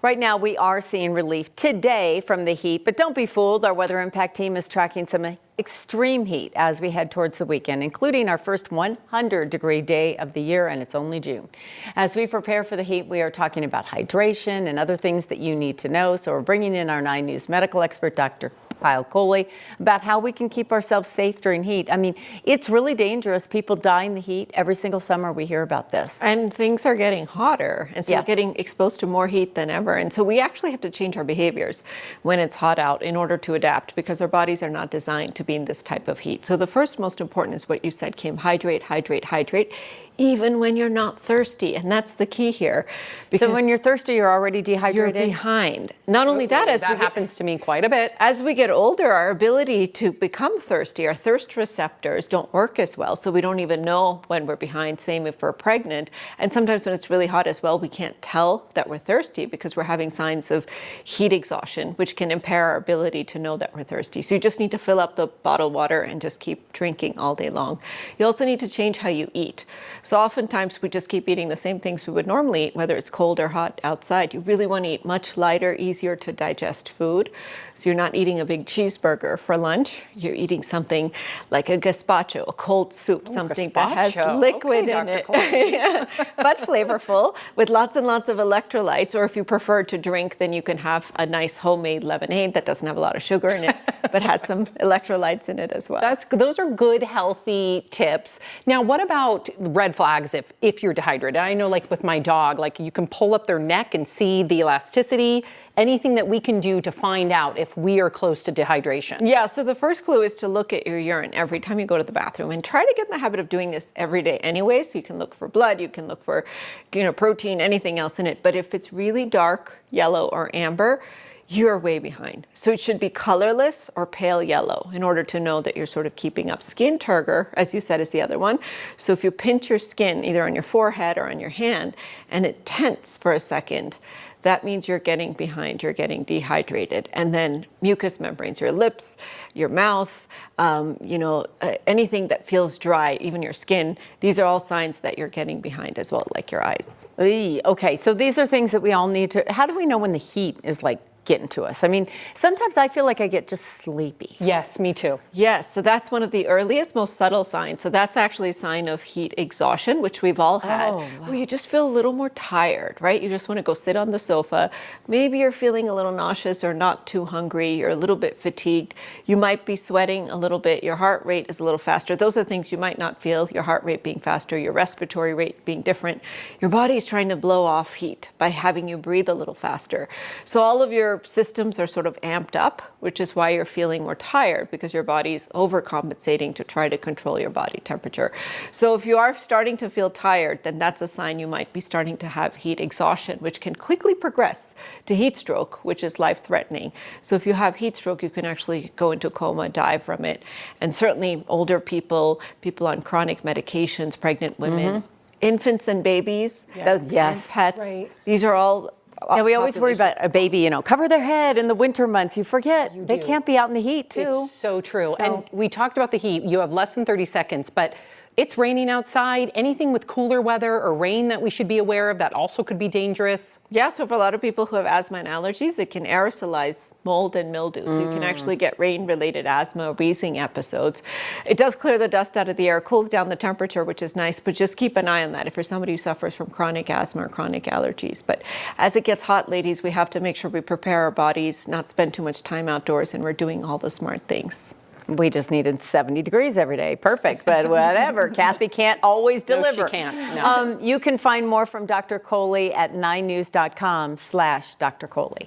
Right now, we are seeing relief today from the heat, but don't be fooled. Our Weather Impact team is tracking some extreme heat as we head towards the weekend, including our first 100-degree day of the year, and it's only June. As we prepare for the heat, we are talking about hydration and other things that you need to know. So we're bringing in our 9 News medical expert, Dr. Kyle Coley, about how we can keep ourselves safe during heat. I mean, it's really dangerous. People die in the heat. Every single summer we hear about this. And things are getting hotter. And so we're getting exposed to more heat than ever. And so we actually have to change our behaviors when it's hot out in order to adapt, because our bodies are not designed to be in this type of heat. So the first most important is what you said, Kim: hydrate, hydrate, hydrate, even when you're not thirsty. And that's the key here. So when you're thirsty, you're already dehydrated? You're behind. Not only that, that happens to me quite a bit. As we get older, our ability to become thirsty, our thirst receptors don't work as well. So we don't even know when we're behind. Same if we're pregnant. And sometimes when it's really hot as well, we can't tell that we're thirsty because we're having signs of heat exhaustion, which can impair our ability to know that we're thirsty. So you just need to fill up the bottled water and just keep drinking all day long. You also need to change how you eat. So oftentimes we just keep eating the same things we would normally eat, whether it's cold or hot outside. You really want to eat much lighter, easier to digest food. So you're not eating a big cheeseburger for lunch. You're eating something like a gazpacho, a cold soup, something that has liquid in it, but flavorful, with lots and lots of electrolytes. Or if you prefer to drink, then you can have a nice homemade lemonade that doesn't have a lot of sugar in it, but has some electrolytes in it as well. Those are good, healthy tips. Now, what about red flags if you're dehydrated? I know, like with my dog, like you can pull up their neck and see the elasticity. Anything that we can do to find out if we are close to dehydration? Yeah, so the first clue is to look at your urine every time you go to the bathroom, and try to get in the habit of doing this every day anyway. So you can look for blood, you can look for, protein, anything else in it. But if it's really dark yellow or amber, you're way behind. So it should be colorless or pale yellow in order to know that you're sort of keeping up. Skin turgor, as you said, is the other one. So if you pinch your skin either on your forehead or on your hand and it tense for a second, that means you're getting behind, you're getting dehydrated. And then mucous membranes, your lips, your mouth, anything that feels dry, even your skin, these are all signs that you're getting behind as well, like your eyes. Okay, so these are things that we all need to, how do we know when the heat is like getting to us? I mean, sometimes I feel like I get just sleepy. Yes, me too. Yes, so that's one of the earliest, most subtle signs. So that's actually a sign of heat exhaustion, which we've all had, where you just feel a little more tired, right? You just want to go sit on the sofa. Maybe you're feeling a little nauseous or not too hungry. You're a little bit fatigued. You might be sweating a little bit. Your heart rate is a little faster. Those are things you might not feel, your heart rate being faster, your respiratory rate being different. Your body is trying to blow off heat by having you breathe a little faster. So all of your systems are sort of amped up, which is why you're feeling more tired, because your body's overcompensating to try to control your body temperature. So if you are starting to feel tired, then that's a sign you might be starting to have heat exhaustion, which can quickly progress to heat stroke, which is life-threatening. So if you have heat stroke, you can actually go into coma, die from it. And certainly older people, people on chronic medications, pregnant women, infants and babies, and pets, these are all. Yeah, we always worry about a baby, cover their head in the winter months. You forget they can't be out in the heat too. It's so true. And we talked about the heat. You have less than 30 seconds, but it's raining outside. Anything with cooler weather or rain that we should be aware of that also could be dangerous? Yeah, so for a lot of people who have asthma and allergies, it can aerosolize mold and mildew. So you can actually get rain-related asthma or wheezing episodes. It does clear the dust out of the air, cools down the temperature, which is nice, but just keep an eye on that if you're somebody who suffers from chronic asthma or chronic allergies. But as it gets hot, ladies, we have to make sure we prepare our bodies, not spend too much time outdoors, and we're doing all the smart things. We just needed 70 degrees every day. Perfect. But whatever. Kathy can't always deliver. No, she can't. No. You can find more from Dr. Coley at 9news.com/Dr. Coley.